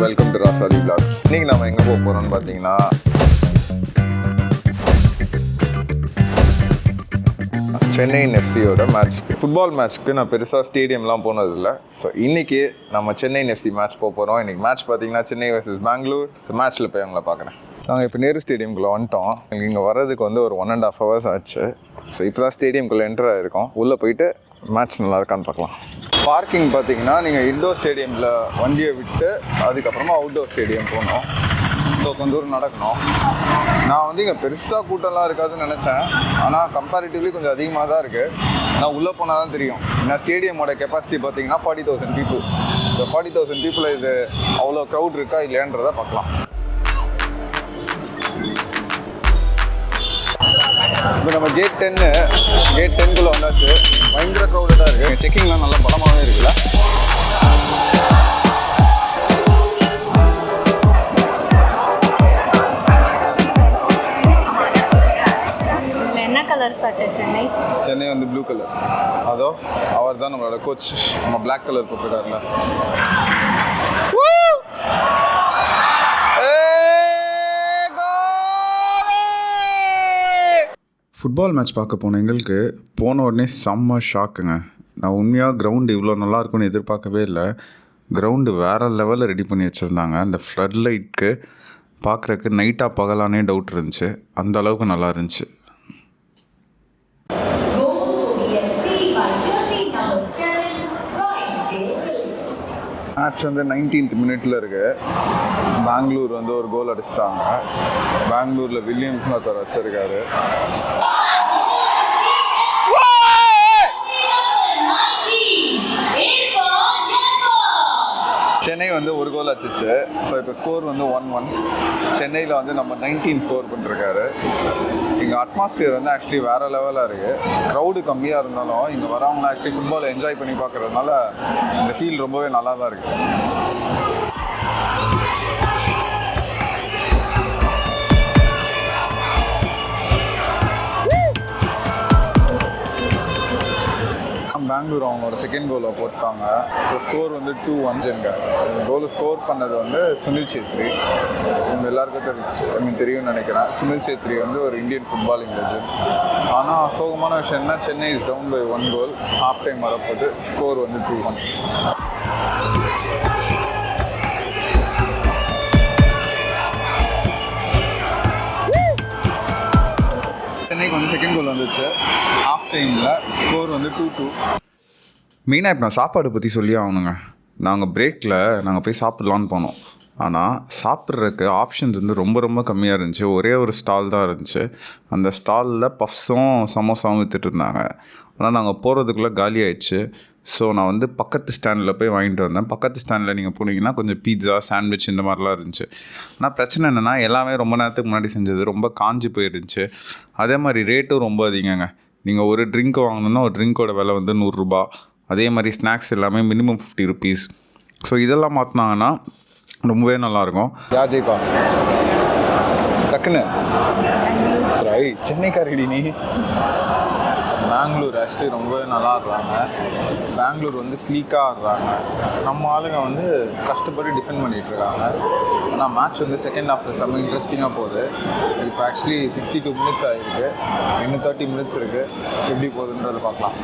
Welcome to Rasaali vlogs. இன்றைக்கி நம்ம எங்கே போக போகிறோம்னு பார்த்தீங்கன்னா சென்னை எஃப்சியோட மேட்ச்க்கு, ஃபுட்பால் மேட்ச்க்கு நான் பெருசாக ஸ்டேடியம்லாம் போனதில்லை. ஸோ இன்றைக்கி நம்ம சென்னை எஃப்சி மேட்ச் போக போகிறோம். இன்றைக்கி மேட்ச் பார்த்தீங்கன்னா சென்னை வர்சஸ் பெங்களூர். ஸோ மேட்ச்சில் போய் அவங்கள பார்க்குறேன். நாங்கள் இப்போ நேரு ஸ்டேடியம்குள்ளே வந்துட்டோம். எங்களுக்கு இங்கே வர்றதுக்கு வந்து ஒரு 1.5 hours ஆச்சு. ஸோ இப்போ தான் ஸ்டேடியம்குள்ளே என்டர் ஆகிருக்கோம். உள்ளே போயிட்டு மேட்ச் நல்லா இருக்கான்னு பார்க்கலாம். பார்க்கிங் பார்த்தீங்கன்னா நீங்கள் இன்டோர் ஸ்டேடியமில் வண்டியை விட்டு அதுக்கப்புறமா அவுட்டோர் ஸ்டேடியம் போகணும். ஸோ கொஞ்சம் தூரம் நடக்கணும். நான் வந்து இங்கே பெருசாக கூட்டம்லாம் இருக்காதுன்னு நினச்சேன். ஆனால் கம்பேரிட்டிவ்லி கொஞ்சம் அதிகமாக தான் இருக்குது. நான் உள்ளே போனால் தான் தெரியும். ஏன்னா ஸ்டேடியமோட கெப்பாசிட்டி பார்த்தீங்கன்னா 40,000 people. ஸோ 40,000 people இது அவ்வளோ க்ரௌட் இருக்கா இல்லையான்றதை பார்க்கலாம். இப்போ நம்ம கேட் 10குள்ளே வந்தாச்சு. பயங்கர க்ரௌடடாக இருக்குது. செக்கிங்லாம் நல்லா பலமாகவே இருக்குல்ல. என்ன கலர் சட்டை? சென்னை வந்து ப்ளூ கலர். அதோ அவர் தான் நம்மளோட கோச். நம்ம பிளாக் கலர் போட்டிருக்காருல. ஃபுட்பால் மேட்ச் பார்க்க போன எங்களுக்கு போன உடனே செம்ம ஷாக்குங்க. நான் உண்மையாக கிரவுண்டு இவ்வளோ நல்லாயிருக்கும்னு எதிர்பார்க்கவே இல்லை. கிரவுண்டு வேறு லெவலில் ரெடி பண்ணி வச்சுருந்தாங்க. அந்த ஃப்ளட் லைட்க்கு பார்க்குறக்கு நைட்டாக பகலானே டவுட் இருந்துச்சு. அந்த அளவுக்கு நல்லா இருந்துச்சு. மேட்ச் வந்து 19th minute இருக்குது. பெங்களூர் வந்து ஒரு கோல் அடிச்சிட்டாங்க. பெங்களூரில் வில்லியம்ஸ்னு ஒருத்தர் வச்சிருக்காரு. சென்னை வந்து ஒரு கோல் அடிச்சிச்சு. ஸோ இப்போ ஸ்கோர் வந்து 1-1. சென்னையில் வந்து நம்ம 19 ஸ்கோர் பண்ணிருக்காரு. இங்கே அட்மாஸ்பியர் வந்து ஆக்சுவலி வேறு லெவலாக இருக்குது. க்ரௌடு கம்மியாக இருந்தாலும் இங்கே வரவங்க ஆக்சுவலி ஃபுட்பாலை என்ஜாய் பண்ணி பார்க்குறதுனால இந்த ஃபீல் ரொம்பவே நல்லா தான் இருக்குது. பெங்களூர் அவங்களோட செகண்ட் கோலை போட்டாங்க. இப்போ ஸ்கோர் வந்து 2-1. கோல் ஸ்கோர் பண்ணது வந்து சுனில் சேத்ரி. இவங்க எல்லாருக்கும் தெரியும்னு நினைக்கிறேன். சுனில் சேத்ரி வந்து ஒரு இந்தியன் ஃபுட்பாலிங் லெஜண்ட். ஆனால் அசோகமான விஷயம் என்ன, Chennai is down by 1 goal. Half time வரப்போது. ஸ்கோர் வந்து 2-1. சென்னைக்கு வந்து செகண்ட் கோல் வந்துச்சு ஹாஃப் டைமில். ஸ்கோர் வந்து 2-2. மெயினாக இப்போ நான் சாப்பாடு பற்றி சொல்லி ஆகணுங்க. நாங்கள் பிரேக்கில் நாங்கள் போய் சாப்பிட்லான்னு போனோம். ஆனால் சாப்பிட்றதுக்கு ஆப்ஷன்ஸ் வந்து ரொம்ப ரொம்ப கம்மியாக இருந்துச்சு. ஒரே ஒரு ஸ்டால் தான் இருந்துச்சு. அந்த ஸ்டாலில் பஃப்ஸும் சமோசாவும் விற்றுட்டு இருந்தாங்க. ஆனால் நாங்கள் போகிறதுக்குள்ளே காலி ஆயிடுச்சு. ஸோ நான் வந்து பக்கத்து ஸ்டாண்டில் போய் வாங்கிட்டு வந்தேன். பக்கத்து ஸ்டாண்டில் நீங்கள் போனீங்கன்னா கொஞ்சம் பீட்சா, சாண்ட்விச் இந்த மாதிரிலாம் இருந்துச்சு. ஆனால் பிரச்சனை என்னென்னா எல்லாமே ரொம்ப நேரத்துக்கு முன்னாடி செஞ்சது, ரொம்ப காஞ்சி போயிருந்துச்சு. அதே மாதிரி ரேட்டும் ரொம்ப அதிகங்க. நீங்கள் ஒரு ட்ரிங்க் வாங்கணுன்னா ஒரு ட்ரிங்க்கோட விலை வந்து 100 ரூபா. அதே மாதிரி ஸ்நாக்ஸ் எல்லாமே மினிமம் 50 rupees. ஸோ இதெல்லாம் மாற்றினாங்கன்னா ரொம்பவே நல்லாயிருக்கும். யாஜேகா டக்குன்னு சென்னைக்காரடி நீ. பெங்களூர் ஆக்சுவலி ரொம்பவே நல்லா ஆடுறாங்க. பெங்களூர் வந்து ஸ்லீக்காக ஆடுறாங்க. நம்ம ஆளுங்க வந்து கஷ்டப்பட்டு டிஃபெண்ட் பண்ணிகிட்ருக்காங்க. ஆனால் மேட்ச் வந்து செகண்ட் ஹாஃபில் செம்ம இன்ட்ரெஸ்டிங்காக போகுது. இப்போ ஆக்சுவலி 62 minutes ஆகிருக்கு. இன்னும் 30 minutes இருக்குது. எப்படி போகுதுன்றதை பார்க்கலாம்.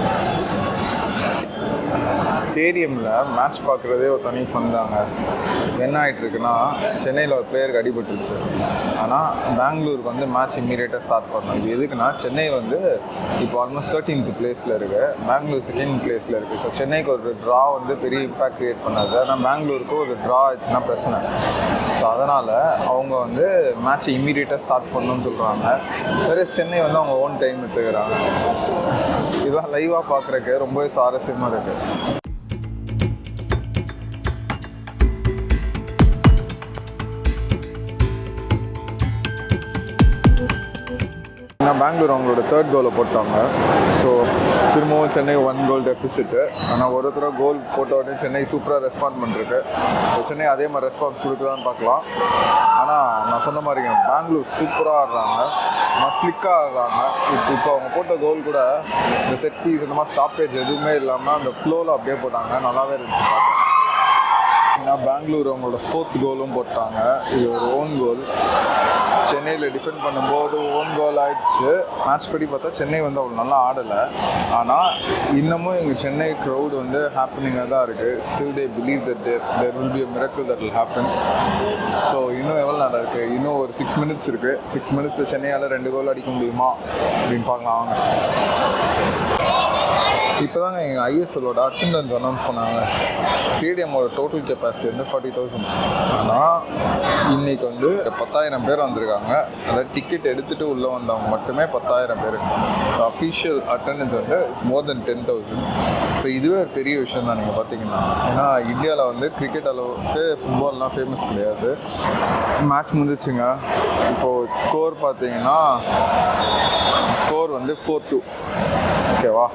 ஸ்டேடியமில் மேட்ச் பார்க்குறதே ஒரு தனி ஃபன் தாங்க. என்ன ஆகிட்டுருக்குன்னா, சென்னையில் ஒரு பிளேயருக்கு அடிபட்டுருச்சு. ஆனால் பெங்களூருக்கு வந்து மேட்ச் இம்மீடியட்டாக ஸ்டார்ட் பண்ணணும். இது எதுக்குன்னா, சென்னை வந்து இப்போ ஆல்மோஸ்ட் 13th பிளேஸில் இருக்குது. பெங்களூர் 2nd பிளேஸில் இருக்குது. ஸோ சென்னைக்கு ஒரு ட்ரா வந்து பெரிய இம்பேக்ட் க்ரியேட் பண்ணாது. ஆனால் பெங்களூருக்கு ஒரு ட்ரா ஆயிடுச்சுன்னா பிரச்சனை. ஸோ அதனால் அவங்க வந்து மேட்ச்சை இம்மீடியட்டாக ஸ்டார்ட் பண்ணணும்னு சொல்கிறாங்க. வேறு சென்னை வந்து அவங்க ஓன் டைம் எடுத்துக்கிறாங்க. இதெல்லாம் லைவாக பார்க்குறக்கு ரொம்பவே சுவாரஸ்யமாக இருக்குது. பெங்களூர் அவங்களோட 3rd கோலை போட்டாங்க. ஸோ திரும்பவும் சென்னை 1 goal டெஃபிசிட்டு. ஆனால் ஒரு தடவை கோல் போட்ட உடனே சென்னை சூப்பராக ரெஸ்பாண்ட் பண்ணிருக்கு. சென்னை அதே மாதிரி ரெஸ்பான்ஸ் கொடுக்குதான்னு பார்க்கலாம். ஆனால் நான் சொன்ன மாதிரிங்க, பெங்களூர் சூப்பராக ஆடுறாங்க. ஸ்லிக்காக ஆடுறாங்க. இப்போ அவங்க போட்ட கோல் கூட இந்த செட் பீஸ் இந்த மாதிரி ஸ்டாப்பேஜ் எதுவுமே இல்லாமல் அந்த ஃப்ளோவில் அப்படியே போட்டாங்க. நல்லாவே இருந்துச்சு பார்க்க. பார்த்தீங்கன்னா பெங்களூர் அவங்களோட 4th கோலும் போட்டாங்க. இது ஒரு ஓன் கோல். சென்னையில் டிஃபெண்ட் பண்ணும்போது ஓன் கோல் ஆயிடுச்சு. மேட்ச் படி பார்த்தா சென்னை வந்து அவ்வளோ நல்லா ஆடலை. ஆனால் இன்னமும் எங்கள் சென்னை க்ரௌட் வந்து ஹாப்பனிங்காக தான் இருக்குது. Still they believe that there will be a miracle that will happen. So இன்னும் எவ்வளோ நேரம் இருக்குது? இன்னும் ஒரு 6 minutes இருக்குது. 6 minutesல சென்னையால் 2 கோல் அடிக்க முடியுமா அப்படின்னு பார்க்கலாம் வாங்க. இப்போ தாங்க எங்கள் ஐஎஸ்எல்லோட அட்டெண்டன்ஸ் அனௌன்ஸ் பண்ணாங்க. ஸ்டேடியமோட டோட்டல் கெப்பாசிட்டி வந்து 40,000. ஆனால் இன்றைக்கி வந்து 10,000 பேர் வந்திருக்காங்க. அதாவது டிக்கெட் எடுத்துகிட்டு உள்ளே வந்தவங்க மட்டுமே 10,000 பேர். ஸோ அஃபிஷியல் அட்டெண்டன்ஸ் வந்து இட்ஸ் மோர் தென் 10,000. ஸோ இதுவே ஒரு பெரிய விஷயம் தான் நீங்கள் பார்த்தீங்கன்னா. ஏன்னா இந்தியாவில் வந்து கிரிக்கெட் அளவுக்கு ஃபுட்பால்லாம் ஃபேமஸ் கிடையாது. மேட்ச் முடிஞ்சிச்சுங்க. இப்போது ஸ்கோர் பார்த்தீங்கன்னா ஸ்கோர் வந்து 4-2. ஓகேவா?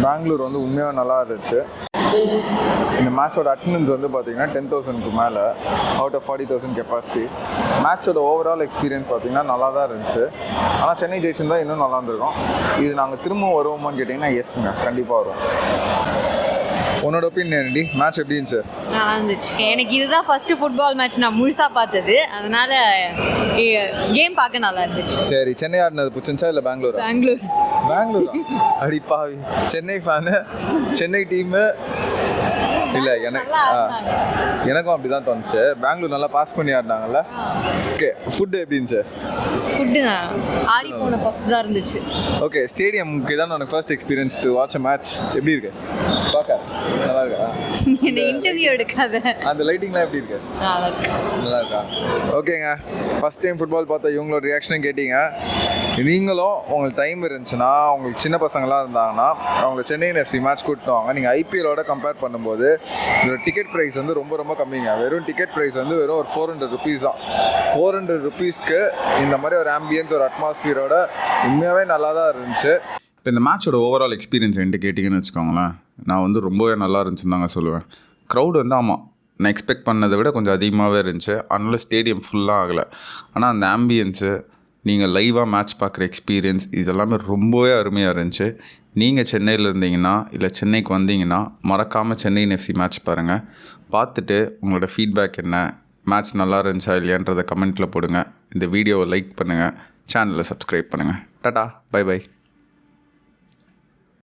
பெங்களூர் வந்து உண்மையாக நல்லா இருந்துச்சு. இந்த மேட்சோட அட்டெண்டன்ஸ் வந்து பார்த்தீங்கன்னா 10,000க்கு மேலே அவுட் ஆஃப் 40,000 கெப்பாசிட்டி. மேட்சோட ஓவரால் எக்ஸ்பீரியன்ஸ் பார்த்தீங்கன்னா நல்லா தான் இருந்துச்சு. ஆனால் சென்னை ஜெயிச்சிருந்தால் இன்னும் நல்லா இருந்திருக்கும். இது நாங்கள் திரும்பவும் வருவோமான்னு கேட்டிங்கன்னா எஸ்ங்க, கண்டிப்பாக வரும். உன்னோட ஒப்பீனியன் டி மேட்ச் எப்படி இருந்துச்சு? நல்லா இருந்துச்சு. எனக்கு இதுதான் ஃபர்ஸ்ட்டு ஃபுட்பால் மேட்ச் நான் முழுசாக பார்த்தது. அதனால் கேம் பார்க்க நல்லா இருந்துச்சு. சரி, சென்னை ஆடினது பிடிச்சிருந்துச்சா இல்லை பெங்களூர்? பெங்களூர் அடி பாவி. சென்னை ஃபேனு, சென்னை டீமு இல்லை எனக்கும் அப்படி தான் தோணுச்சு. பெங்களூர் நல்லா பாஸ் பண்ணி ஆடினாங்கல்ல. ஓகே, ஃபுட்டு எப்படி இருந்துச்சு? ஃபுட்டு ஆறி போன பஃப்ஸ் தான் இருந்துச்சு. ஓகே, ஸ்டேடியம்க்கு தான் உனக்கு first experience to watch a match. எப்படி இருக்கு பார்க்க? நல்லா இருக்கா? என்ன இன்டர்வியூ எடுக்காத. அந்த லைட்டிங்லாம் எப்படி இருக்கு? நல்லா இருக்கா? ஓகேங்க, ஃபர்ஸ்ட் டைம் ஃபுட்பால் பார்த்தா இவங்களோட ரியாக்ஷனும் கேட்டீங்க. நீங்களும் உங்களுக்கு டைம் இருந்துச்சுன்னா, உங்களுக்கு சின்ன பசங்களாம் இருந்தாங்கன்னா அவங்க சென்னை எஃப்சி மேட்ச் கூட்டிட்டு வாங்க. நீங்கள் ஐபிஎலோட கம்பேர் பண்ணும்போது இதோட டிக்கெட் ப்ரைஸ் வந்து ரொம்ப ரொம்ப கம்மிங்க. வெறும் டிக்கெட் ப்ரைஸ் வந்து வெறும் ஒரு 400 rupees தான். 400 rupeesக்கு இந்த மாதிரி ஒரு ஆம்பியன்ஸ், ஒரு அட்மாஸ்ஃபியரோட உண்மையாகவே நல்லா தான் இருந்துச்சு. இப்போ இந்த மேட்சோட ஓவரால் எக்ஸ்பீரியன்ஸ் என்கிட்ட கேட்டிங்கன்னு வச்சுக்கோங்களேன், நான் வந்து ரொம்பவே நல்லா இருந்துச்சுன்னு தாங்க சொல்லுவேன். க்ரௌடு வந்து ஆமாம், நான் எக்ஸ்பெக்ட் பண்ணதை விட கொஞ்சம் அதிகமாகவே இருந்துச்சு. அதனால ஸ்டேடியம் ஃபுல்லாக ஆகலை. ஆனால் அந்த ஆம்பியன்ஸு, நீங்கள் லைவாக மேட்ச் பார்க்குற எக்ஸ்பீரியன்ஸ், இதெல்லாமே ரொம்பவே அருமையாக இருந்துச்சு. நீங்கள் சென்னையில் இருந்தீங்கன்னா இல்லை சென்னைக்கு வந்தீங்கன்னா மறக்காமல் சென்னை எஃப்சி மேட்ச் பாருங்கள். பார்த்துட்டு உங்களோட ஃபீட்பேக் என்ன, மேட்ச் நல்லா இருந்துச்சா இல்லையான்றதை கமெண்ட்டில் போடுங்க. இந்த வீடியோவை லைக் பண்ணுங்கள், சேனலை சப்ஸ்கிரைப் பண்ணுங்கள். டாடா, பை பை.